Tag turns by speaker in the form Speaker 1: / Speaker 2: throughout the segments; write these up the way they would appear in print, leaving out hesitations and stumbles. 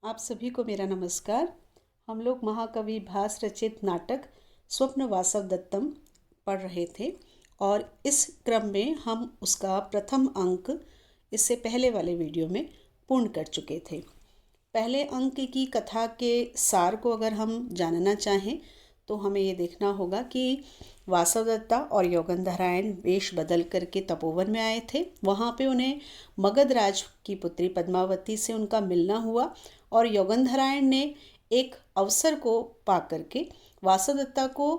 Speaker 1: आप सभी को मेरा नमस्कार। हम लोग महाकवि भास रचित नाटक स्वप्न वासव दत्तम पढ़ रहे थे और इस क्रम में हम उसका प्रथम अंक इससे पहले वाले वीडियो में पूर्ण कर चुके थे। पहले अंक की कथा के सार को अगर हम जानना चाहें तो हमें ये देखना होगा कि वासवदत्ता और योगंधरायण वेश बदल करके तपोवन में आए थे। वहाँ पे उन्हें मगध राज की पुत्री पद्मावती से उनका मिलना हुआ और योगंधरायण ने एक अवसर को पा करके वासवदत्ता को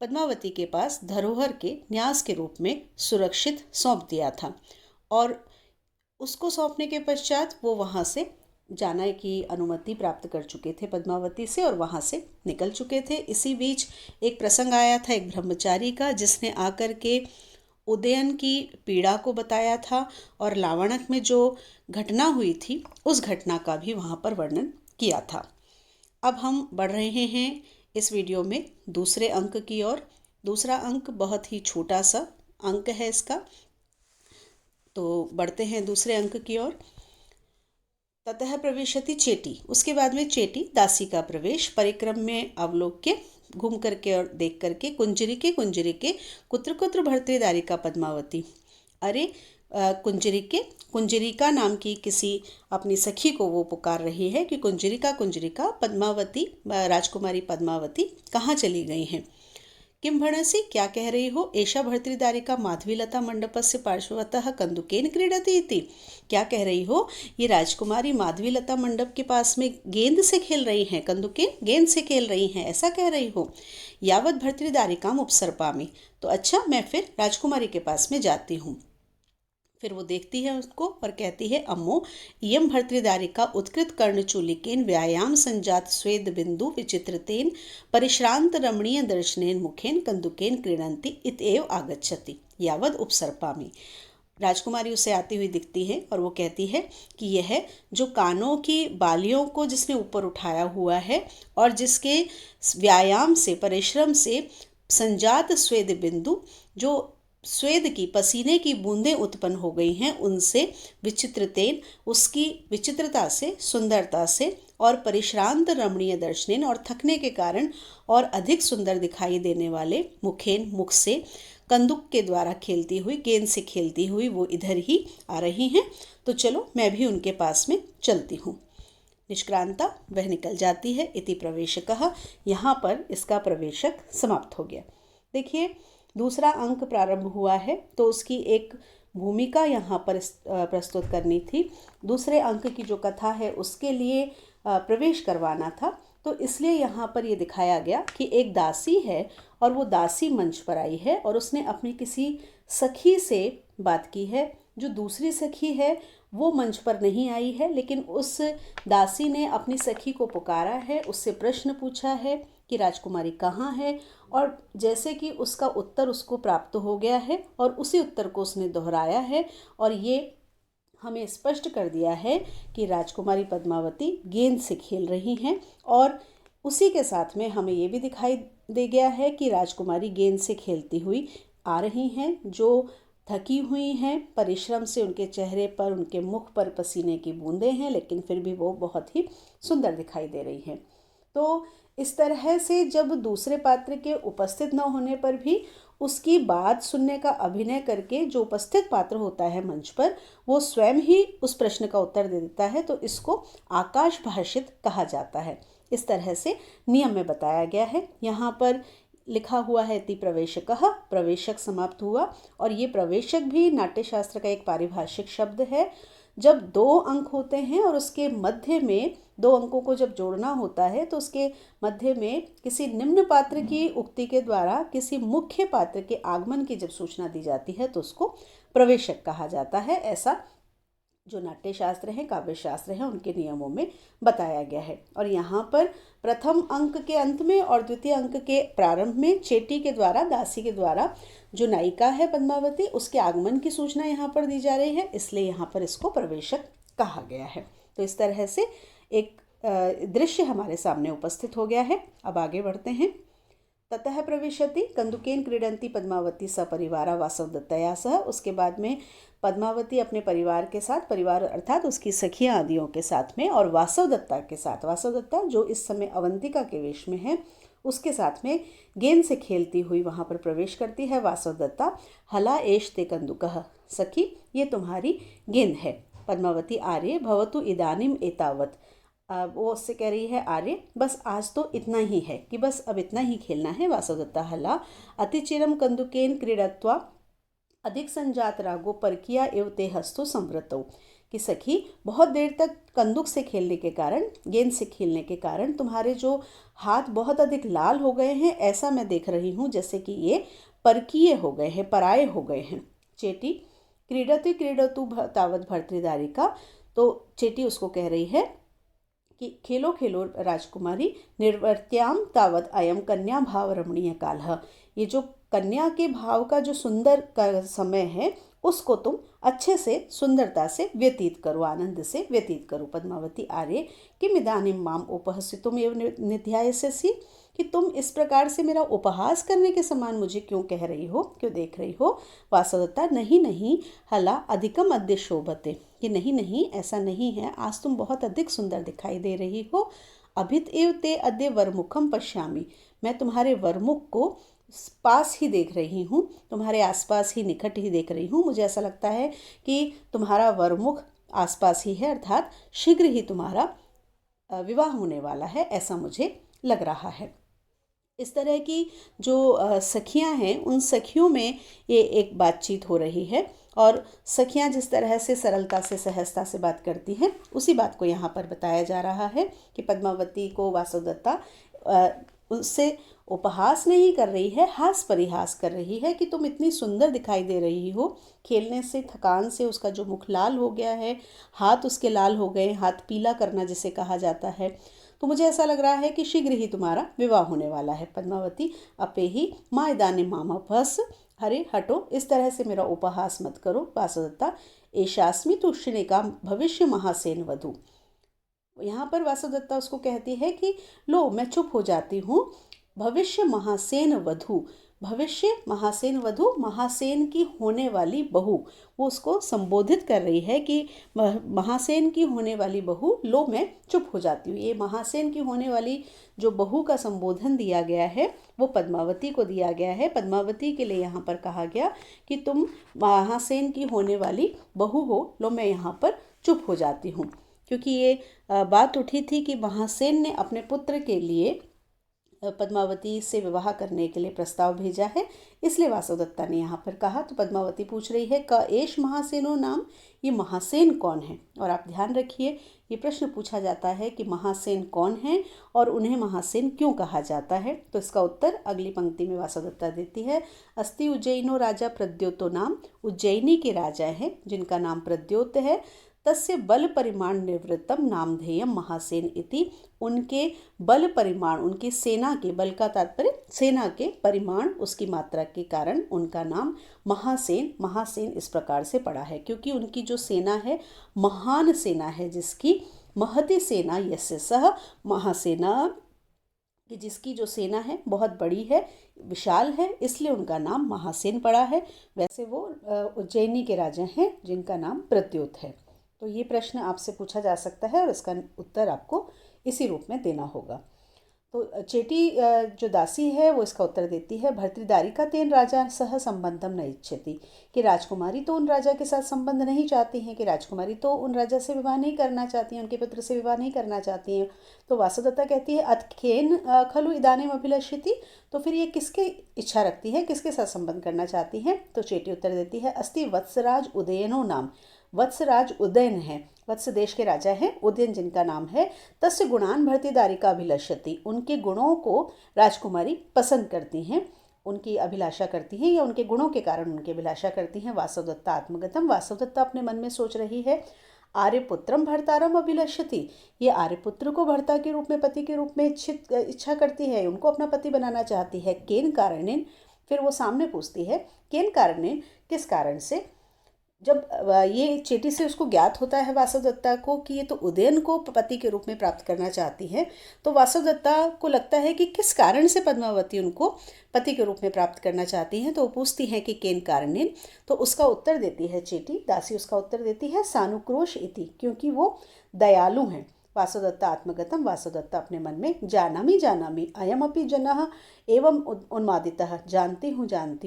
Speaker 1: पद्मावती के पास धरोहर के न्यास के रूप में सुरक्षित सौंप दिया था और उसको सौंपने के पश्चात वो वहाँ से जाने की अनुमति प्राप्त कर चुके थे पद्मावती से और वहाँ से निकल चुके थे। इसी बीच एक प्रसंग आया था एक ब्रह्मचारी का, जिसने आकर के उदयन की पीड़ा को बताया था और लावणक में जो घटना हुई थी उस घटना का भी वहाँ पर वर्णन किया था। अब हम बढ़ रहे हैं इस वीडियो में दूसरे अंक की ओर। दूसरा अंक बहुत ही छोटा सा अंक है इसका, तो बढ़ते हैं दूसरे अंक की ओर। ततः प्रविशति चेटी, उसके बाद में चेटी दासी का प्रवेश परिक्रम में अवलोक्य, घूम करके और देख करके कुंजरी के कुत्र कुत्र भर्तृदारिका पद्मावती। अरे कुंजरिका नाम की किसी अपनी सखी को वो पुकार रही है कि कुंजरिका पद्मावती राजकुमारी पद्मावती कहाँ चली गई हैं। किम भणसि, क्या कह रही हो। एषा भर्तृदारिका माधवीलता मंडपस्य पार्श्वतः कंदुकेन क्रीडति इति, क्या कह रही हो, ये राजकुमारी माधवीलता मंडप के पास में गेंद से खेल रही हैं, कंदुकेन गेंद से खेल रही हैं, ऐसा कह रही हो। यावत भर्तृदारिकाम उपसर्पामि, तो अच्छा मैं फिर राजकुमारी के पास में जाती हूँ। फिर वो देखती है उसको और कहती है, अम्मो इयं भर्तृदारिका उत्कृत कर्णचूलिकेन व्यायाम संजात स्वेद बिंदु विचित्रतेन परिश्रांत रमणीय दर्शनेन मुखेन कंदुकेन क्रीडन्ति इत्येव आगच्छति यावद उपसर्पामि। राजकुमारी उसे आती हुई दिखती है और वो कहती है कि यह जो कानों की बालियों को जिसने ऊपर उठाया हुआ है और जिसके व्यायाम से परिश्रम से संजात स्वेद बिंदु, जो स्वेद की पसीने की बूंदें उत्पन्न हो गई हैं, उनसे विचित्रतेन, उसकी विचित्रता से सुंदरता से और परिश्रांत रमणीय दर्शनेन, और थकने के कारण और अधिक सुंदर दिखाई देने वाले मुखेन, मुख से, कंदुक के द्वारा खेलती हुई, गेंद से खेलती हुई वो इधर ही आ रही हैं, तो चलो मैं भी उनके पास में चलती हूँ। निष्क्रांता, वह निकल जाती है। इति प्रवेशकः, यहाँ पर इसका प्रवेशक समाप्त हो गया। देखिए दूसरा अंक प्रारंभ हुआ है तो उसकी एक भूमिका यहाँ पर प्रस्तुत करनी थी। दूसरे अंक की जो कथा है उसके लिए प्रवेश करवाना था, तो इसलिए यहाँ पर ये दिखाया गया कि एक दासी है और वो दासी मंच पर आई है और उसने अपनी किसी सखी से बात की है। जो दूसरी सखी है वो मंच पर नहीं आई है, लेकिन उस दासी ने अपनी सखी को पुकारा है, उससे प्रश्न पूछा है कि राजकुमारी कहाँ है, और जैसे कि उसका उत्तर उसको प्राप्त हो गया है और उसी उत्तर को उसने दोहराया है और ये हमें स्पष्ट कर दिया है कि राजकुमारी पद्मावती गेंद से खेल रही हैं। और उसी के साथ में हमें ये भी दिखाई दे गया है कि राजकुमारी गेंद से खेलती हुई आ रही हैं, जो थकी हुई हैं, परिश्रम से उनके चेहरे पर, उनके मुख पर पसीने की बूंदें हैं, लेकिन फिर भी वो बहुत ही सुंदर दिखाई दे रही हैं। तो इस तरह से जब दूसरे पात्र के उपस्थित न होने पर भी उसकी बात सुनने का अभिनय करके जो उपस्थित पात्र होता है मंच पर, वो स्वयं ही उस प्रश्न का उत्तर दे देता है, तो इसको आकाश भाषित कहा जाता है। इस तरह से नियम में बताया गया है। यहाँ पर लिखा हुआ है इति प्रवेशकः, प्रवेशक समाप्त हुआ, और ये प्रवेशक भी नाट्यशास्त्र का एक पारिभाषिक शब्द है। जब दो अंक होते हैं और उसके मध्य में दो अंकों को जब जोड़ना होता है तो उसके मध्य में किसी निम्न पात्र की उक्ति के द्वारा किसी मुख्य पात्र के आगमन की जब सूचना दी जाती है तो उसको प्रवेशक कहा जाता है। ऐसा जो नाट्यशास्त्र हैं, काव्यशास्त्र हैं, उनके नियमों में बताया गया है। और यहाँ पर प्रथम अंक के अंत में और द्वितीय अंक के प्रारंभ में चेटी के द्वारा, दासी के द्वारा जो नायिका है पद्मावती, उसके आगमन की सूचना यहाँ पर दी जा रही है, इसलिए यहाँ पर इसको प्रवेशक कहा गया है। तो इस तरह से एक दृश्य हमारे सामने उपस्थित हो गया है। अब आगे बढ़ते हैं। ततः प्रविशति कंदुकेन क्रीडंती पद्मावती सपरिवारा वासवदत्तया सह, उसके बाद में पद्मावती अपने परिवार के साथ, परिवार अर्थात उसकी सखियां आदियों के साथ में, और वासवदत्ता के साथ, वासवदत्ता जो इस समय अवंतिका के वेश में है, उसके साथ में गेंद से खेलती हुई वहाँ पर प्रवेश करती है वासवदत्ता। हला एष ते कंदुकः, सखी ये तुम्हारी गेंद है। पद्मावती आर्य भवतु इदानीम एतावत, वो उससे कह रही है आर्य बस आज तो इतना ही है, कि बस अब इतना ही खेलना है। वासवदत्ता हला अतिचिरम कंदुकेन क्रीडत्वा अधिक संजात रागो परकिया एव ते हस्तु संवृतौ, कि सखी बहुत देर तक कंदुक से खेलने के कारण, गेंद से खेलने के कारण तुम्हारे जो हाथ बहुत अधिक लाल हो गए हैं, ऐसा मैं देख रही हूँ जैसे कि ये परकीय हो गए हैं, पराये हो गए हैं। चेटी क्रीडतु क्रीडतु तावत भर्तृदारिका, तो चेटी उसको कह रही है कि खेलो खेलो राजकुमारी, निर्वर्त्याम तावत अयम कन्या भाव रमणीय कालः, ये जो कन्या के भाव का जो सुंदर का समय है, उसको तुम अच्छे से सुंदरता से व्यतीत करो, आनंद से व्यतीत करो। पद्मावती आर्य किम इदानीं माम उपहसितुम एव निध्यायसि, कि तुम इस प्रकार से मेरा उपहास करने के समान मुझे क्यों कह रही हो, क्यों देख रही हो। वासवदत्ता नहीं नहीं, हला अधिकम अद्य शोभते, कि नहीं नहीं ऐसा नहीं है, आज तुम बहुत अधिक सुंदर दिखाई दे रही हो। अभित एव ते अद्य वरमुखम पश्यामि, मैं तुम्हारे वरमुख को पास ही देख रही हूँ, तुम्हारे आसपास ही, निकट ही देख रही हूँ। मुझे ऐसा लगता है कि तुम्हारा वरमुख आसपास ही है, अर्थात शीघ्र ही तुम्हारा विवाह होने वाला है, ऐसा मुझे लग रहा है। इस तरह की जो सखियां हैं, उन सखियों में ये एक बातचीत हो रही है, और सखियां जिस तरह से सरलता से, सहजता से बात करती हैं, उसी बात को यहाँ पर बताया जा रहा है कि पद्मावती को वासवदत्ता उससे उपहास नहीं कर रही है, हास परिहास कर रही है कि तुम इतनी सुंदर दिखाई दे रही हो। खेलने से, थकान से उसका जो मुख लाल हो गया है, हाथ उसके लाल हो गए, हाथ पीला करना जिसे कहा जाता है, तो मुझे ऐसा लग रहा है कि शीघ्र ही तुम्हारा विवाह होने वाला है। पद्मावती अपे ही माँ इदानीं माम अपहस, अरे हटो, इस तरह से मेरा उपहास मत करो। वासवदत्ता एषास्मि तुष्णिका भविष्य महासेन वधू, यहाँ पर वासवदत्ता उसको कहती है कि लो मैं चुप हो जाती हूँ। भविष्य महासेन वधू, भविष्य महासेन वधू, महासेन की होने वाली बहू, वो उसको संबोधित कर रही है कि महासेन की होने वाली बहू, लो मैं चुप हो जाती हूँ। ये महासेन की होने वाली जो बहू का संबोधन दिया गया है, वो पद्मावती को दिया गया है। पद्मावती के लिए यहाँ पर कहा गया कि तुम महासेन की होने वाली बहू हो, लो मैं यहाँ पर चुप हो जाती हूँ। क्योंकि ये बात उठी थी कि महासेन ने अपने पुत्र के लिए पद्मावती से विवाह करने के लिए प्रस्ताव भेजा है, इसलिए वासवदत्ता ने यहाँ पर कहा। तो पद्मावती पूछ रही है क एष महासेनो नाम, ये महासेन कौन है। और आप ध्यान रखिए, ये प्रश्न पूछा जाता है कि महासेन कौन है और उन्हें महासेन क्यों कहा जाता है। तो इसका उत्तर अगली पंक्ति में वासवदत्ता देती है। अस्ति उज्जैनो राजा प्रद्योतो नाम, उज्जैनी के राजा हैं जिनका नाम प्रद्योत है। तस्य बल परिमाण निवृत्तम नामधेयम महासेन इति, उनके बल परिमाण, उनकी सेना के, बल का तात्पर्य सेना के परिमाण, उसकी मात्रा के कारण उनका नाम महासेन, महासेन इस प्रकार से पड़ा है। क्योंकि उनकी जो सेना है महान सेना है, जिसकी महति सेना यस्य सह महासेना, कि जिसकी जो सेना है बहुत बड़ी है, विशाल है, इसलिए उनका नाम महासेन पड़ा है। वैसे वो उज्जैनी के राजा हैं जिनका नाम प्रद्योत है। तो ये प्रश्न आपसे पूछा जा सकता है और इसका उत्तर आपको इसी रूप में देना होगा। तो चेटी जो दासी है वो इसका उत्तर देती है। भर्तृदारिका तेन राजा सह संबंधम न इच्छति, कि राजकुमारी तो उन राजा के साथ संबंध नहीं चाहती हैं, कि राजकुमारी तो उन राजा से विवाह नहीं करना चाहती हैं, उनके पुत्र से विवाह नहीं करना चाहती हैं। तो वासवदत्ता कहती है अतखेन खलु इदानीम अभिलषिति, तो फिर ये किसकी इच्छा रखती है, किसके साथ संबंध करना चाहती हैं। तो चेटी उत्तर देती है अस्ति वत्सराज उदयनो नाम, वत्सराज उदयन है, वत्स देश के राजा हैं, उदयन जिनका नाम है। तस्य गुणान भर्तृदारिका अभिलषति, उनके गुणों को राजकुमारी पसंद करती हैं, उनकी अभिलाषा करती हैं, या उनके गुणों के कारण उनकी अभिलाषा करती हैं। वासवदत्ता आत्मगतम, वासवदत्ता अपने मन में सोच रही है। आर्यपुत्रम भर्तारम अभिलषति, ये आर्यपुत्र को भर्ता के रूप में, पति के रूप में इच्छा करती है, उनको अपना पति बनाना चाहती है। केन कारणेन, फिर वो सामने पूछती है केन कारणेन, किस कारण से। जब ये चेटी से उसको ज्ञात होता है वासवदत्ता को कि ये तो उदयन को पति के रूप में प्राप्त करना चाहती है, तो वासवदत्ता को लगता है कि किस कारण से पद्मावती उनको पति के रूप में प्राप्त करना चाहती हैं। तो वो पूछती हैं कि केन कारणेन। तो उसका उत्तर देती है चेटी, दासी उसका उत्तर देती है सानुक्रोश इति, क्योंकि वो दयालु हैं। वासवदत्ता आत्मगतम, वासवदत्ता अपने मन में जानामि जानामि अयमपि जनः एवं उन्मादितः, जानती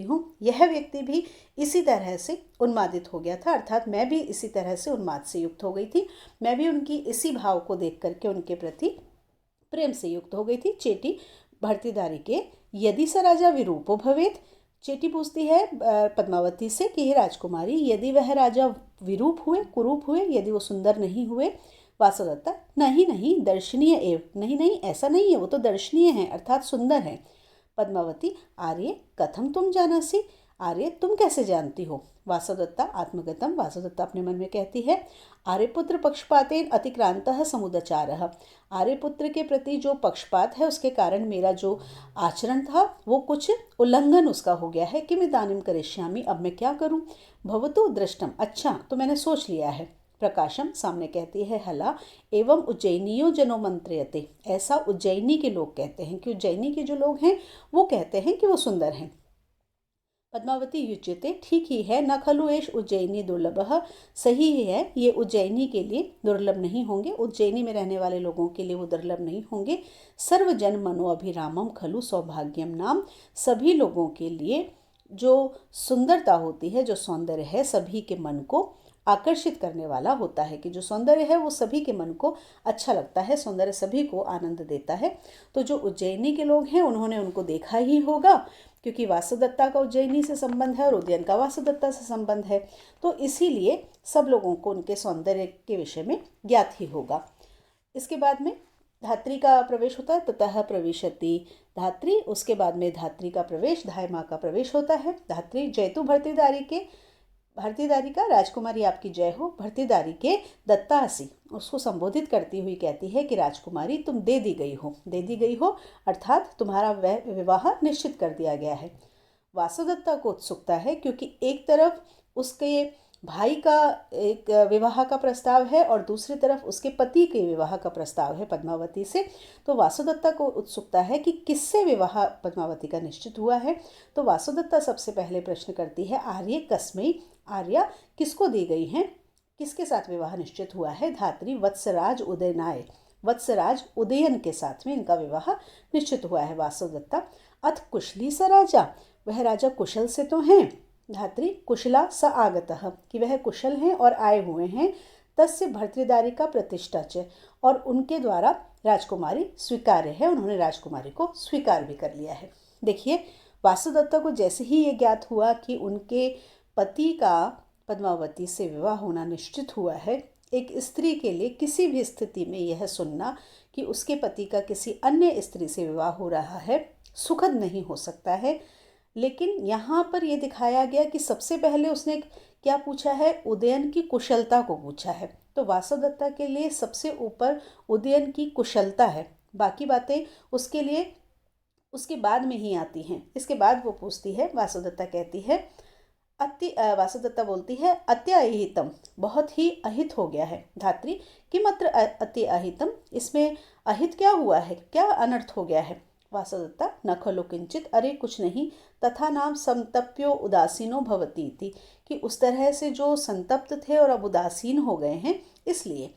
Speaker 1: हूँ यह व्यक्ति भी इसी तरह से उन्मादित हो गया था, अर्थात मैं भी इसी तरह से उन्माद से युक्त हो गई थी। मैं भी उनकी इसी भाव को देख करके उनके प्रति प्रेम से युक्त हो गई थी। चेटी भर्तृदारी के यदि स राजा विरूपो भवेत, चेटी पूछती है पद्मावती से कि हे राजकुमारी, यदि वह राजा विरूप हुए, कुरूप हुए, यदि वो सुंदर नहीं हुए। वासवदत्ता नहीं नहीं दर्शनीय एव, नहीं नहीं ऐसा नहीं है, वो तो दर्शनीय है अर्थात सुंदर है। पद्मावती आर्य कथम तुम जानासी, आर्य तुम कैसे जानती हो। वासवदत्ता आत्मगतम, वासवदत्ता अपने मन में कहती है आर्यपुत्र पक्षपातेन अतिक्रांतः समुदचारः, आर्यपुत्र के प्रति जो पक्षपात है उसके कारण मेरा जो आचरण था वो कुछ उल्लंघन उसका हो गया है। किम इदानीं करिष्यामि, अब मैं क्या करूं। भवतु दृष्टम, अच्छा तो मैंने सोच लिया है। प्रकाशम, सामने कहती है हला, एवं उज्जैनियो जनो मंत्रयते, ऐसा उज्जैनी के लोग कहते हैं कि उज्जैनी के जो लोग हैं वो कहते हैं कि वो सुंदर हैं। पद्मावती युज्यते, ठीक ही है, न खलु एष उज्जैनी दुर्लभः, सही ही है, ये उज्जैनी के लिए दुर्लभ नहीं होंगे, उज्जैनी में रहने वाले लोगों के लिए वो दुर्लभ नहीं होंगे। सर्वजन मनो अभिरामम खलु सौभाग्यम नाम, सभी लोगों के लिए जो सुंदरता होती है, जो सौंदर्य है, सभी के मन को आकर्षित करने वाला होता है, कि जो सौंदर्य है वो सभी के मन को अच्छा लगता है, सौंदर्य सभी को आनंद देता है। तो जो उज्जैनी के लोग हैं उन्होंने उनको देखा ही होगा, क्योंकि वासवदत्ता का उज्जैनी से संबंध है और उदयन का वासवदत्ता से संबंध है, तो इसीलिए सब लोगों को उनके सौंदर्य के विषय में ज्ञात ही होगा। इसके बाद में धात्री का प्रवेश होता है, ततः प्रविशति धात्री, उसके बाद में धात्री का प्रवेश, धाय माँ का प्रवेश होता है। धात्री जयतु भर्तृदारी के, भर्तृदारी का राजकुमारी आपकी जय हो, भर्तृदारी के दत्तासी, उसको संबोधित करती हुई कहती है कि राजकुमारी तुम दे दी गई हो, दे दी गई हो अर्थात तुम्हारा विवाह निश्चित कर दिया गया है। वासवदत्ता को उत्सुकता है, क्योंकि एक तरफ उसके भाई का एक विवाह का प्रस्ताव है और दूसरी तरफ उसके पति के विवाह का प्रस्ताव है पद्मावती से। तो वासवदत्ता को उत्सुकता है कि किससे विवाह पद्मावती का निश्चित हुआ है। तो वासवदत्ता सबसे पहले प्रश्न करती है आर्य कस्मै, आर्या किसको दी गई हैं, किसके साथ विवाह निश्चित हुआ है। धात्री वत्सराज उदयनाय, वत्सराज उदयन के साथ में इनका विवाह निश्चित हुआ है। वासवदत्ता अथ कुशली स राजा, वह राजा कुशल से तो हैं। धात्री कुशला स आगतः, कि वह कुशल हैं और आए हुए हैं। तस्य भर्तृदारी का प्रतिष्ठा च, और उनके द्वारा राजकुमारी स्वीकार्य है, उन्होंने राजकुमारी को स्वीकार भी कर लिया है। देखिए वासवदत्ता को जैसे ही ये ज्ञात हुआ कि उनके पति का पद्मावती से विवाह होना निश्चित हुआ है, एक स्त्री के लिए किसी भी स्थिति में यह सुनना कि उसके पति का किसी अन्य स्त्री से विवाह हो रहा है सुखद नहीं हो सकता है। लेकिन यहाँ पर यह दिखाया गया कि सबसे पहले उसने क्या पूछा है, उदयन की कुशलता को पूछा है। तो वासवदत्ता के लिए सबसे ऊपर उदयन की कुशलता है, बाकी बातें उसके लिए उसके बाद में ही आती हैं। इसके बाद वो पूछती है, वासवदत्ता कहती है वासवदत्ता बोलती है अत्यहितम, बहुत ही अहित हो गया है। धात्री किमत्र अति अहितम, इसमें अहित क्या हुआ है, क्या अनर्थ हो गया है। वासवदत्ता न खलु किंचित, अरे कुछ नहीं, तथा नाम संतप्यो उदासीनो भवती थी, कि उस तरह से जो संतप्त थे और अब उदासीन हो गए हैं इसलिए।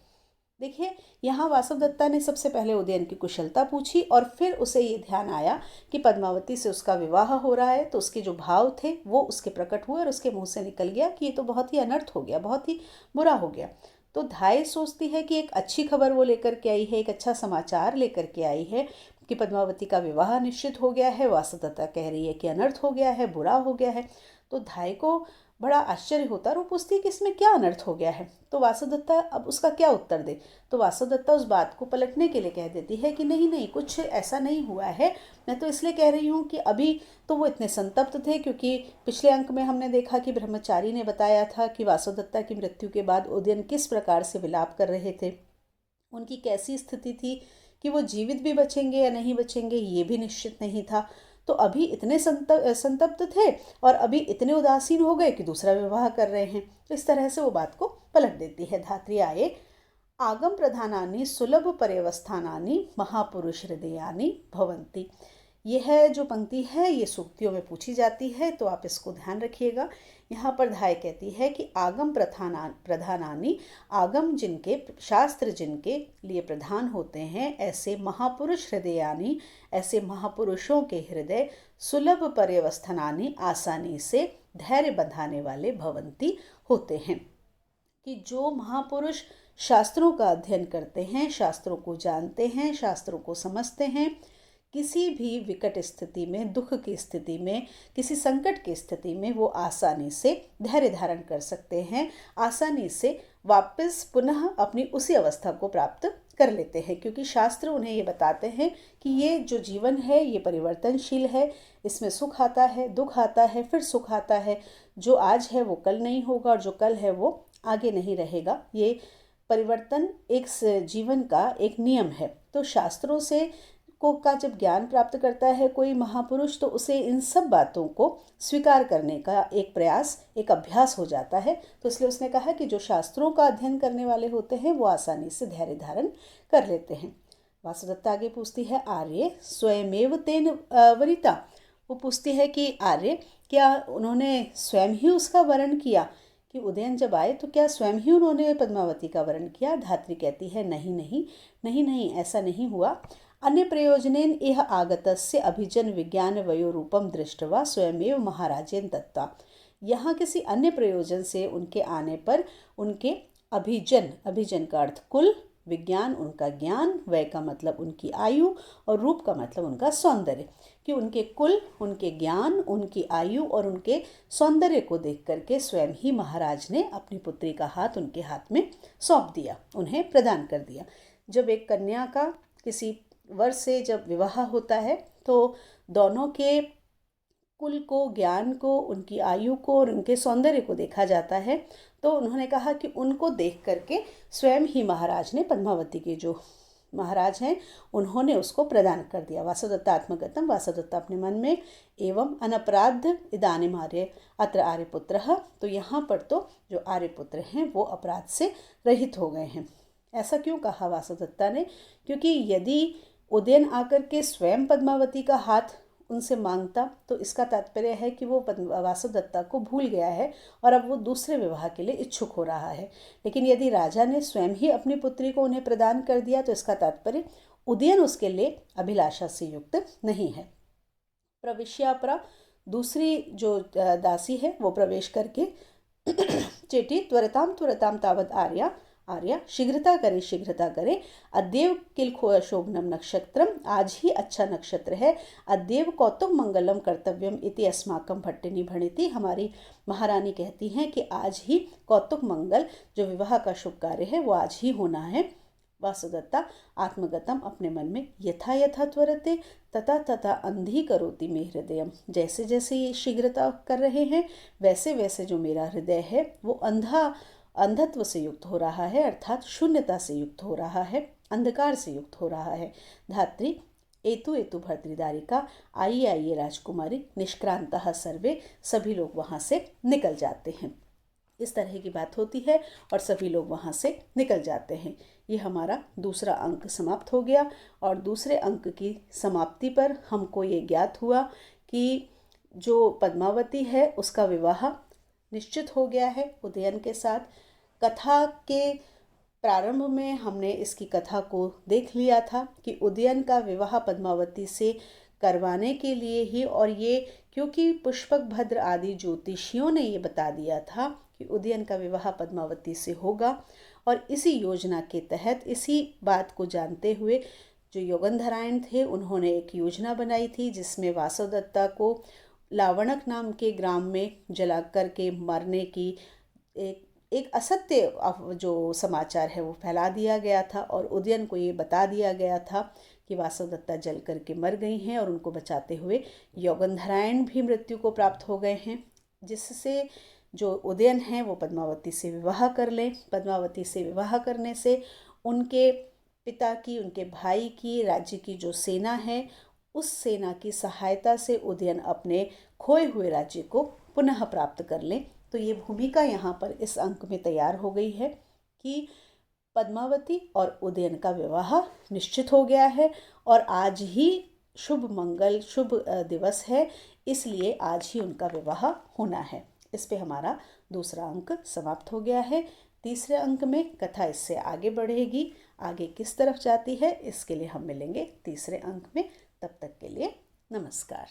Speaker 1: देखिए यहाँ वासवदत्ता ने सबसे पहले उदयन की कुशलता पूछी और फिर उसे ये ध्यान आया कि पद्मावती से उसका विवाह हो रहा है, तो उसके जो भाव थे वो उसके प्रकट हुए और उसके मुंह से निकल गया कि ये तो बहुत ही अनर्थ हो गया, बहुत ही बुरा हो गया। तो धाय सोचती है कि एक अच्छी खबर वो लेकर के आई है, एक अच्छा समाचार लेकर के आई है कि पद्मावती का विवाह निश्चित हो गया है। वासवदत्ता कह रही है कि अनर्थ हो गया है, बुरा हो गया है। तो धाय को बड़ा आश्चर्य होता है और वो पूछती है कि इसमें क्या अनर्थ हो गया है। तो वासवदत्ता अब उसका क्या उत्तर दे। तो वासवदत्ता उस बात को पलटने के लिए कह देती है कि नहीं नहीं, कुछ ऐसा नहीं हुआ है, मैं तो इसलिए कह रही हूँ कि अभी तो वो इतने संतप्त थे, क्योंकि पिछले अंक में हमने देखा कि ब्रह्मचारी ने बताया था कि वासवदत्ता की मृत्यु के बाद उदयन किस प्रकार से विलाप कर रहे थे, उनकी कैसी स्थिति थी कि वो जीवित भी बचेंगे या नहीं बचेंगे ये भी निश्चित नहीं था। तो अभी इतने संतप्त थे और अभी इतने उदासीन हो गए कि दूसरा विवाह कर रहे हैं। तो इस तरह से वो बात को पलट देती है। धात्री आए आगम प्रधानानि सुलभ पर्यवस्थानानि महापुरुष हृदयानि भवन्ति। यह जो पंक्ति है ये सूक्तियों में पूछी जाती है, तो आप इसको ध्यान रखिएगा। यहाँ पर धाय कहती है कि आगम प्रधानानि, आगम जिनके, शास्त्र जिनके लिए प्रधान होते हैं, ऐसे महापुरुष हृदयानि, ऐसे महापुरुषों के हृदय, सुलभ पर्यवस्थानानि, आसानी से धैर्य बंधाने वाले, भवंती होते हैं। कि जो महापुरुष शास्त्रों का अध्ययन करते हैं, शास्त्रों को जानते हैं, शास्त्रों को समझते हैं, किसी भी विकट स्थिति में, दुख की स्थिति में, किसी संकट की स्थिति में वो आसानी से धैर्य धारण कर सकते हैं, आसानी से वापस पुनः अपनी उसी अवस्था को प्राप्त कर लेते हैं। क्योंकि शास्त्र उन्हें ये बताते हैं कि ये जो जीवन है ये परिवर्तनशील है, इसमें सुख आता है, दुख आता है, फिर सुख आता है। जो आज है वो कल नहीं होगा और जो कल है वो आगे नहीं रहेगा। ये परिवर्तन एक जीवन का एक नियम है। तो शास्त्रों से का जब ज्ञान प्राप्त करता है कोई महापुरुष, तो उसे इन सब बातों को स्वीकार करने का एक प्रयास, एक अभ्यास हो जाता है। तो इसलिए उसने कहा कि जो शास्त्रों का अध्ययन करने वाले होते हैं वो आसानी से धैर्य धारण कर लेते हैं। वासुदत्ता आगे पूछती है, आर्य स्वयमेव तेन वरिता। वो पूछती है कि आर्य, क्या उन्होंने स्वयं ही उसका वर्ण किया? कि उदयन जब आए तो क्या स्वयं ही उन्होंने पद्मावती का वर्ण किया? धात्री कहती है, नहीं नहीं नहीं नहीं, ऐसा नहीं हुआ। अन्य प्रयोजनेन इह आगतस्य अभिजन विज्ञान वयोरूपम दृष्टवा स्वयमेव महाराजेन दत्ता। यहाँ किसी अन्य प्रयोजन से उनके आने पर उनके अभिजन, अभिजन का अर्थ कुल, विज्ञान उनका ज्ञान, वय का मतलब उनकी आयु और रूप का मतलब उनका सौंदर्य, कि उनके कुल, उनके ज्ञान, उनकी आयु और उनके सौंदर्य को देख करके स्वयं ही महाराज ने अपनी पुत्री का हाथ उनके हाथ में सौंप दिया, उन्हें प्रदान कर दिया। जब एक कन्या का किसी वर से जब विवाह होता है तो दोनों के कुल को, ज्ञान को, उनकी आयु को और उनके सौंदर्य को देखा जाता है। तो उन्होंने कहा कि उनको देख करके स्वयं ही महाराज ने, पद्मावती के जो महाराज हैं, उन्होंने उसको प्रदान कर दिया। वासुदत्ता आत्मगतम, वासुदत्ता अपने मन में, एवं अनपराध इदानीम आर्य अत्र आर्यपुत्र। तो यहाँ पर तो जो आर्यपुत्र हैं वो अपराध से रहित हो गए हैं। ऐसा क्यों कहा वासुदत्ता ने? क्योंकि यदि उदयन आकर के स्वयं पद्मावती का हाथ उनसे मांगता तो इसका तात्पर्य है कि वो वासुदत्ता को भूल गया है और अब वो दूसरे विवाह के लिए इच्छुक हो रहा है। लेकिन यदि राजा ने स्वयं ही अपनी पुत्री को उन्हें प्रदान कर दिया तो इसका तात्पर्य उदयन उसके लिए अभिलाषा से युक्त नहीं है। प्रविश्यापरा, दूसरी जो दासी है वो प्रवेश करके चेटी त्वरताम त्वरताम तावत आर्या, शीघ्रता करे। अद्यव किल शोभनम नक्षत्रम, आज ही अच्छा नक्षत्र है। अद्यव कौतुक मंगलम कर्तव्यम इति अस्माकम भट्टिनी भणिति। हमारी महारानी कहती हैं कि आज ही कौतुक मंगल, जो विवाह का शुभ कार्य है, वो आज ही होना है। वासुदत्ता आत्मगतम, अपने मन में, यथा यथा त्वरते तथा तथा अंधी करोति मे हृदयम। जैसे जैसे ये शीघ्रता कर रहे हैं वैसे वैसे जो मेरा हृदय है वो अंधत्व से युक्त हो रहा है, अर्थात शून्यता से युक्त हो रहा है, अंधकार से युक्त हो रहा है। धात्री एतु एतु भर्तृदारिका, आइए आइए राजकुमारी, निष्क्रांतः सर्वे, सभी लोग वहाँ से निकल जाते हैं। इस तरह की बात होती है और सभी लोग वहाँ से निकल जाते हैं। ये हमारा दूसरा अंक समाप्त हो गया और दूसरे अंक की समाप्ति पर हमको ये ज्ञात हुआ कि जो पद्मावती है उसका विवाह निश्चित हो गया है उदयन के साथ। कथा के प्रारंभ में हमने इसकी कथा को देख लिया था कि उदयन का विवाह पद्मावती से करवाने के लिए ही, और ये क्योंकि पुष्पक भद्र आदि ज्योतिषियों ने ये बता दिया था कि उदयन का विवाह पद्मावती से होगा, और इसी योजना के तहत, इसी बात को जानते हुए जो योगंधरायण थे उन्होंने एक योजना बनाई थी जिसमें वासुदत्ता को लावणक नाम के ग्राम में जला कर के मरने की एक असत्य जो समाचार है वो फैला दिया गया था, और उदयन को ये बता दिया गया था कि वासुदत्ता जल करके मर गई हैं और उनको बचाते हुए योगंधरायण भी मृत्यु को प्राप्त हो गए हैं, जिससे जो उदयन हैं वो पद्मावती से विवाह कर लें। पद्मावती से विवाह करने से उनके पिता की, उनके भाई की, राज्य की जो सेना है उस सेना की सहायता से उदयन अपने खोए हुए राज्य को पुनः प्राप्त कर लें। तो ये भूमिका यहाँ पर इस अंक में तैयार हो गई है कि पद्मावती और उदयन का विवाह निश्चित हो गया है और आज ही शुभ मंगल शुभ दिवस है, इसलिए आज ही उनका विवाह होना है। इस पे हमारा दूसरा अंक समाप्त हो गया है। तीसरे अंक में कथा इससे आगे बढ़ेगी, आगे किस तरफ जाती है इसके लिए हम मिलेंगे तीसरे अंक में। तब तक के लिए नमस्कार।